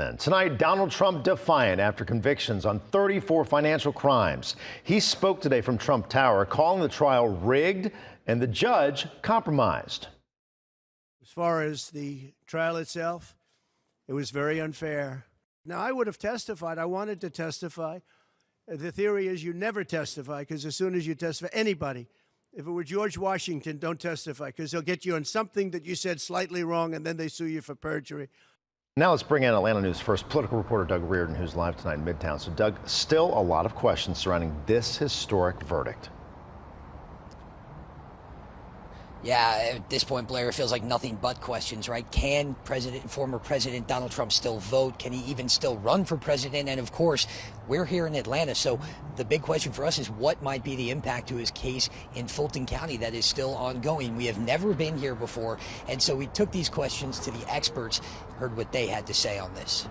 And tonight, Donald Trump defiant after convictions on 34 financial crimes. He spoke today from Trump Tower, calling the trial rigged and the judge compromised. As far as the trial itself, it was very unfair. Now, I would have testified. I wanted to testify. The theory is you never testify, because as soon as you testify, anybody, if it were George Washington, don't testify, because they'll get you on something that you said slightly wrong, and then they sue you for perjury. Now let's bring in Atlanta News First political reporter Doug Reardon, who's live tonight in Midtown. So, Doug, still a lot of questions surrounding this historic verdict. Yeah, at this point, Blair, it feels like nothing but questions, right? Can former President Donald Trump still vote? Can he even still run for president? And of course, we're here in Atlanta, so the big question for us is what might be the impact to his case in Fulton County that is still ongoing. We have never been here before, and so we took these questions to the experts, heard what they had to say on this.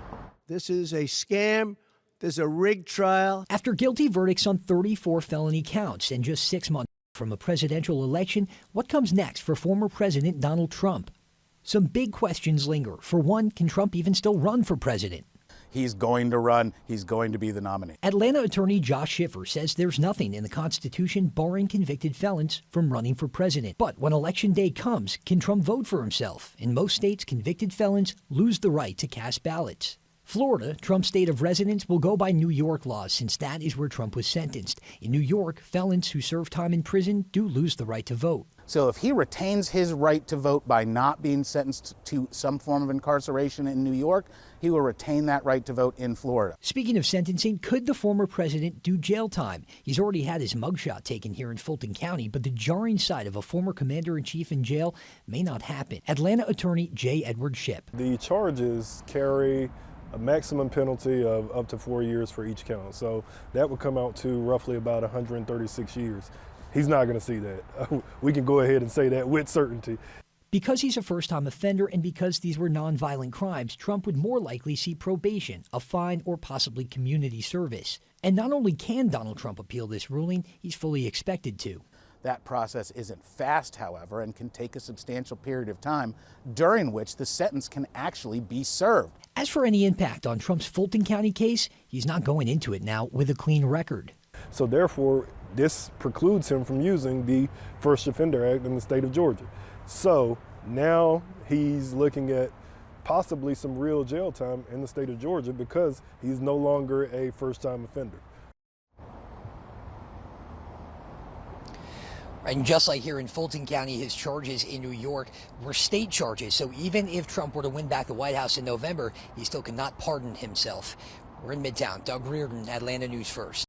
This is a scam. There's a rigged trial. After guilty verdicts on 34 felony counts and just 6 months from a presidential election, what comes next for former President Donald Trump? Some big questions linger. For one, can Trump even still run for president? He's going to run. He's going to be the nominee. Atlanta attorney Josh Schiffer says there's nothing in the Constitution barring convicted felons from running for president. But when election day comes, can Trump vote for himself? In most states, convicted felons lose the right to cast ballots. Florida, Trump's state of residence, will go by New York laws since that is where Trump was sentenced. In New York, felons who serve time in prison do lose the right to vote. So if he retains his right to vote by not being sentenced to some form of incarceration in New York, he will retain that right to vote in Florida. Speaking of sentencing, could the former president do jail time? He's already had his mugshot taken here in Fulton County, but the jarring sight of a former commander-in-chief in jail may not happen. Atlanta attorney J. Edward Shipp. The charges carry a maximum penalty of up to 4 years for each count. So that would come out to roughly about 136 years. He's not going to see that. We can go ahead and say that with certainty. Because he's a first-time offender and because these were nonviolent crimes, Trump would more likely see probation, a fine, or possibly community service. And not only can Donald Trump appeal this ruling, he's fully expected to. That process isn't fast, however, and can take a substantial period of time during which the sentence can actually be served. As for any impact on Trump's Fulton County case, he's not going into it now with a clean record. So therefore, this precludes him from using the First Offender Act in the state of Georgia. So now he's looking at possibly some real jail time in the state of Georgia because he's no longer a first-time offender. And just like here in Fulton County, his charges in New York were state charges. So even if Trump were to win back the White House in November, he still cannot pardon himself. We're in Midtown. Doug Reardon, Atlanta News First.